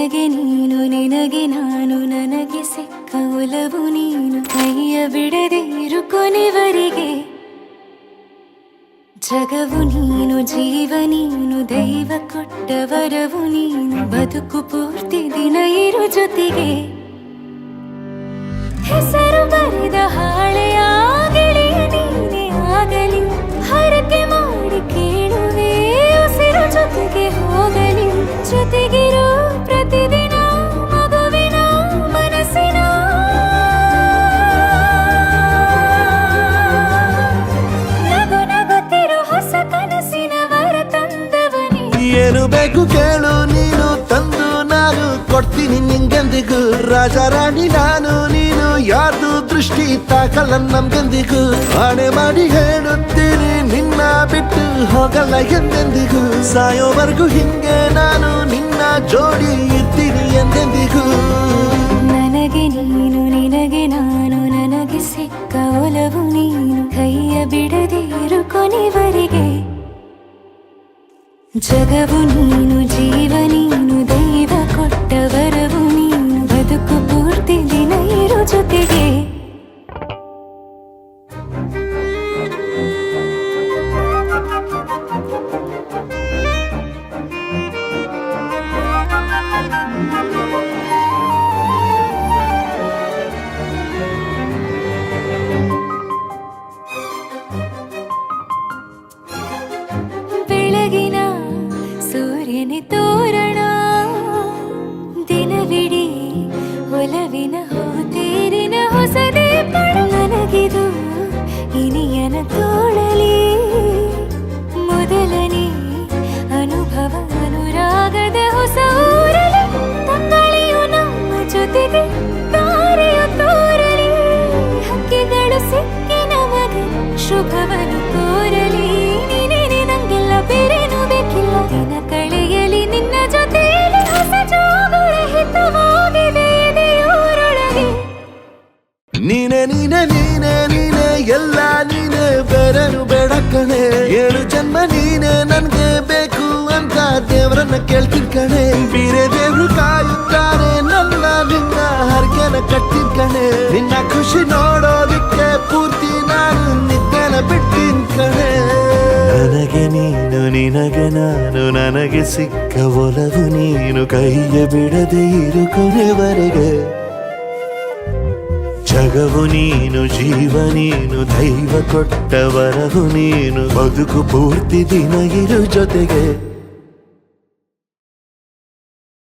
ನನಗೆ ನೀನು ನಿನಗೆ ನಾನು ನನಗೆ ಸಿಕ್ಕ ಒಲವು ನೀನು ಕೈಯ ಬಿಡದೆ ಇರು ಕೊನೆವರೆಗೆ ಜಗವು ನೀನು ಜೀವ ನೀನು ದೈವ ಕೊಟ್ಟ ವರವು ನೀನು ಬದುಕು ಪೂರ್ತಿ ದಿನ ಇರು ಜೊತೆಗೆ ಹೆಸರು ಬರೆದ ಹಾಳೆಯ ಗೆಳೆಯ ನೀನೇ ಆಗಲಿ ಹರಕೆ ಮಾಡಿ ಕೇಳುವೆ ಉಸಿರು ಜೊತೆಗೆ ಹೋಗಲಿ ಜೊತೆಗಿರೋ ಪ್ರತಿದಿನ ಮಗುವಿನ ಮನಸ್ಸಿನ ನಗು ನಗುತ್ತಿರೋ ಹೊಸ ಕನಸಿನ ವರ ತಂದವನೇ ಏನು ಬೇಕು ಕೇಳು ನೀನು ತಂದು ನಾನು ಕೊಡ್ತೀನಿ ನಿಂಗೆಂದಿಗೂ ರಾಜ ರಾಣಿ ನಾನು ನೀನು ಯಾರ್ದು ದೃಷ್ಟಿ ತಾಕಲ್ಲ ನಮ್ಗೆಂದಿಗೂ ಆಣೆ ಮಾಡಿ ಹೇಳುತ್ತೀನಿ ನಿನ್ನ ಬಿಟ್ಟು ಹೋಗಲ್ಲ ಎಂದೆಂದಿಗೂ ಸಾಯೋವರೆಗೂ ಹಿಂಗೆ ನಾನು ನಿನ್ನ ಜೋಡಿ ಇರ್ತೀನಿ ಎಂದೆಂದಿಗೂ ನನಗೆ ನೀನು ನಿನಗೆ ನಾನು ನನಗೆ ಸಿಕ್ಕ ಒಲವು ನೀನು ಕೈಯ ಬಿಡದೆ ಇರು ಕೊನೆವರೆಗೆ ಜಗವು ನೀನು ಜೀವ ನೀನು ದೈವ ಕೊಟ್ಟ ವರವು ನೀನು ಬದುಕು ಪೂರ್ತಿ ದಿನ ಇರು ಜೊತೆಗೆ ಬೆಳಗಿನ ಸೂರ್ಯನೇ ತೋರಣ ದಿನವಿಡೀ ಒಲವಿನ ಹೋತೇರಿನ ಹೊಸದೇ ಪಡ ನನಗಿದು ಇನಿಯನ ತೋಳಲಿ ಮೊದಲನೇ ಅನುಭವ ಅನುರಾಗದ ಹೊಸ ಊರಲಿ ತಂಗಳಿಯು ನಮ್ಮ ಜೊತೆಗೆ ತಾರೆಯು ತೋರಲಿ ಹಕ್ಕಿಗಳು ಸಿಕ್ಕಿ ನಮಗೆ ಶುಭವನ್ನು ಕೋರಲಿ ನೀನೇನೆ ನಂಗೆಲ್ಲ ಬೇರೇನು ಬೇಕಿಲ್ಲ ದಿನ ಕಳೆಯಲಿ ನಿನ್ನ ಜೊತೆಯಲ್ಲಿ ಹೊಸ ಜೋಗುಳ ಹಿತವಾಗಿದೆ ಎದೆಯೂರೊಳಗೆ ನೀನೆ ನೀನೆ ನೀನೆ ನೀನೆ ಎಲ್ಲ ನೀನೆ ಬೇರೆನು ಬೇಡ ಕಣೆ 7 ಜನ್ಮ ನೀನೆ ನನ್ಗೆ ಬೇಕು ಅಂತ ದೇವರನ್ನ ಕೇಳ್ತೀನಿ ಕಣೆ ಬೇರೆ ದೇವ್ರು ಕಾಯುತ್ತಾರೆ ನನ್ನ ನಿನ್ನ ಹರಕೆನ ಕಟ್ತೀನಿ ಕಣೆ ನಿನ್ನ ಖುಷಿ ನೋಡೋದಿಕ್ಕೆ ಪೂರ್ತಿ ನಾನು ನಿದ್ದೆನ ಬಿಟ್ಟಿನ್ ಕಣೆ ನನಗೆ ನೀನು ನಿನಗೆ ನಾನು ನನಗೆ ಸಿಕ್ಕ ಒಲವು ನೀನು ಕೈಯ ಬಿಡದೆ ಇರು ಕೊನೆವರೆಗೆ ಜಗವು ನೀನು ಜೀವ ನೀನು ದೈವ ಕೊಟ್ಟ ವರವು ನೀನು ಬದುಕು ಪೂರ್ತಿ ದಿನ ಇರು ಜೊತೆಗೆ